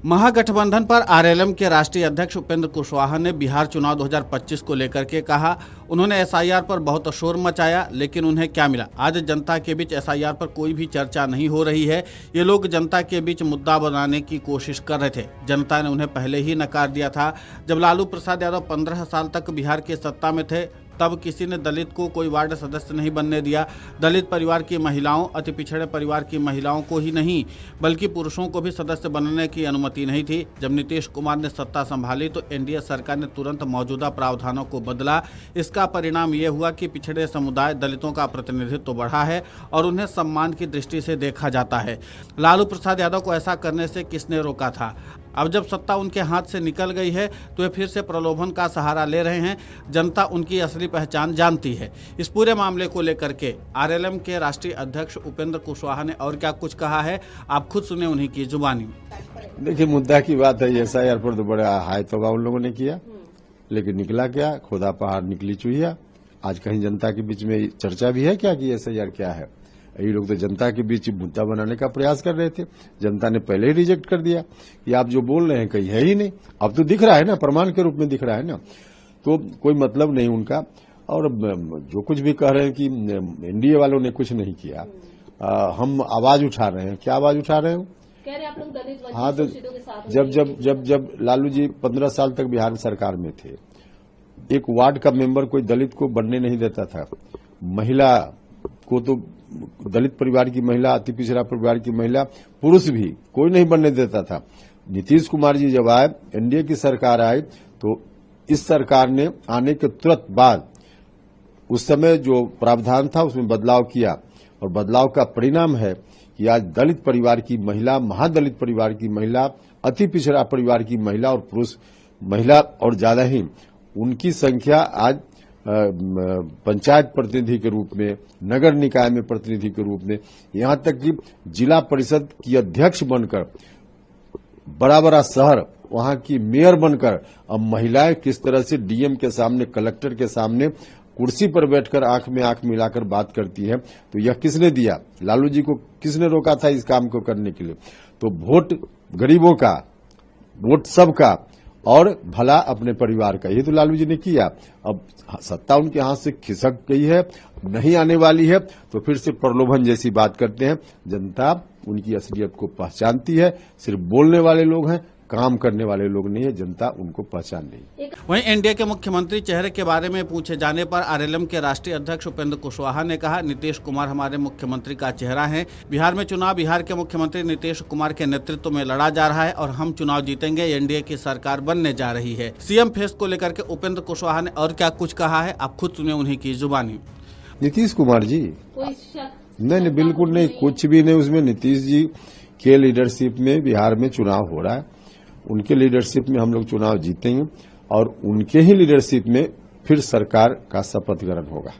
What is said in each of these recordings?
महागठबंधन पर आरएलएम के राष्ट्रीय अध्यक्ष उपेंद्र कुशवाहा ने बिहार चुनाव 2025 को लेकर के कहा। उन्होंने एसआईआर पर बहुत शोर मचाया, लेकिन उन्हें क्या मिला? आज जनता के बीच एसआईआर पर कोई भी चर्चा नहीं हो रही है। ये लोग जनता के बीच मुद्दा बनाने की कोशिश कर रहे थे। जनता ने उन्हें पहले ही नकार दिया था। जब लालू प्रसाद यादव 15 साल तक बिहार की सत्ता में थे, तब किसी ने दलित को कोई वार्ड सदस्य नहीं बनने दिया। दलित परिवार की महिलाओं, अति पिछड़े परिवार की महिलाओं को ही नहीं बल्कि पुरुषों को भी सदस्य बनने की अनुमति नहीं थी। जब नीतीश कुमार ने सत्ता संभाली तो एनडीए सरकार ने तुरंत मौजूदा प्रावधानों को बदला। इसका परिणाम ये हुआ कि पिछड़े समुदाय दलितों का प्रतिनिधित्व बढ़ा है और उन्हें सम्मान की दृष्टि से देखा जाता है। लालू प्रसाद यादव को ऐसा करने से किसने रोका था? अब जब सत्ता उनके हाथ से निकल गई है तो वे फिर से प्रलोभन का सहारा ले रहे हैं। जनता उनकी असली पहचान जानती है। इस पूरे मामले को लेकर के आरएलएम के राष्ट्रीय अध्यक्ष उपेंद्र कुशवाहा ने और क्या कुछ कहा है, आप खुद सुने उन्हीं की जुबानी। देखिए, मुद्दा की बात है, एसआईआर पर तो बड़ा हाई तौबा उन लोगों ने किया, लेकिन निकला क्या? खुदा पहाड़ निकली चुहिया। आज कहीं जनता के बीच में चर्चा भी है क्या कि एसआईआर क्या है? ये लोग तो जनता के बीच मुद्दा बनाने का प्रयास कर रहे थे। जनता ने पहले ही रिजेक्ट कर दिया कि आप जो बोल रहे हैं कहीं है ही नहीं। अब तो दिख रहा है ना, प्रमाण के रूप में दिख रहा है ना, तो कोई मतलब नहीं उनका। और जो कुछ भी कह रहे हैं कि एनडीए वालों ने कुछ नहीं किया, हम आवाज उठा रहे हैं। क्या आवाज उठा रहे हैं? कह रहे आप लोग दलित वंचित हाँ, तो शोषितों के साथ जब लालू जी 15 साल तक बिहार सरकार में थे, एक वार्ड का मेंबर कोई दलित को बनने नहीं देता था। महिला को तो, दलित परिवार की महिला, अति पिछड़ा परिवार की महिला, पुरुष भी कोई नहीं बनने देता था। नीतीश कुमार जी जब आए, एनडीए की सरकार आई, तो इस सरकार ने आने के तुरंत बाद उस समय जो प्रावधान था उसमें बदलाव किया, और बदलाव का परिणाम है कि आज दलित परिवार की महिला, महादलित परिवार की महिला, अति पिछड़ा परिवार की महिला और पुरुष महिला और ज्यादा ही, उनकी संख्या आज पंचायत प्रतिनिधि के रूप में, नगर निकाय में प्रतिनिधि के रूप में, यहां तक कि जिला परिषद की अध्यक्ष बनकर, बड़ा बड़ा शहर वहां की मेयर बनकर, अब महिलाएं किस तरह से डीएम के सामने, कलेक्टर के सामने कुर्सी पर बैठकर आंख में आंख मिलाकर बात करती है। तो यह किसने दिया? लालू जी को किसने रोका था इस काम को करने के लिए? तो वोट गरीबों का, वोट सबका और भला अपने परिवार का, ये तो लालू जी ने किया। अब सत्ता उनके हाथ से खिसक गई है, नहीं आने वाली है, तो फिर से प्रलोभन जैसी बात करते हैं। जनता उनकी असलियत को पहचानती है। सिर्फ बोलने वाले लोग हैं, काम करने वाले लोग नहीं है। जनता उनको पहचान नहीं। वहीं एनडीए के मुख्यमंत्री चेहरे के बारे में पूछे जाने पर आरएलएम के राष्ट्रीय अध्यक्ष उपेंद्र कुशवाहा ने कहा, नीतीश कुमार हमारे मुख्यमंत्री का चेहरा है। बिहार में चुनाव बिहार के मुख्यमंत्री नीतीश कुमार के नेतृत्व में लड़ा जा रहा है और हम चुनाव जीतेंगे। एनडीए की सरकार बनने जा रही है। सीएम फेस को लेकर के उपेंद्र कुशवाहा ने और क्या कुछ कहा है, आप खुद सुने उन्हीं की जुबानी। नीतीश कुमार जी कोई शक नहीं, बिल्कुल नहीं, कुछ भी नहीं उसमें। नीतीश जी के लीडरशिप में बिहार में चुनाव हो रहा है, उनके लीडरशिप में हम लोग चुनाव जीतेंगे और उनके ही लीडरशिप में फिर सरकार का शपथ ग्रहण होगा।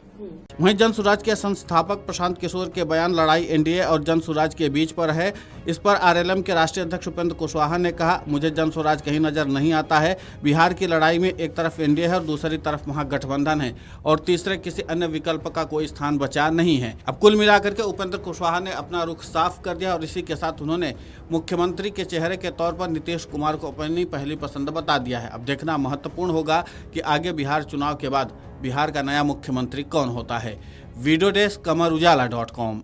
वहीं जन सुराज के संस्थापक प्रशांत किशोर के बयान लड़ाई एनडीए और जन सुराज के बीच पर है। इस पर आरएलएम के राष्ट्रीय अध्यक्ष उपेंद्र कुशवाहा ने कहा, मुझे जन सुराज कहीं नजर नहीं आता है। बिहार की लड़ाई में एक तरफ एनडीए है और दूसरी तरफ महागठबंधन है और तीसरे किसी अन्य विकल्प का कोई स्थान बचा नहीं है। अब कुल मिलाकर के उपेंद्र कुशवाहा ने अपना रुख साफ कर दिया और इसी के साथ उन्होंने मुख्यमंत्री के चेहरे के तौर पर नीतीश कुमार को अपनी पहली पसंद बता दिया है। अब देखना महत्वपूर्ण होगा कि आगे बिहार चुनाव के बाद बिहार का नया मुख्यमंत्री कौन होता है। वीडियो डेस्क कमरउजाला.com।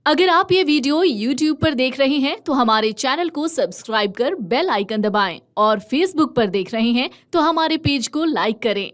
अगर आप ये वीडियो YouTube पर देख रहे हैं तो हमारे चैनल को सब्सक्राइब कर बेल आइकन दबाएं और Facebook पर देख रहे हैं तो हमारे पेज को लाइक करें।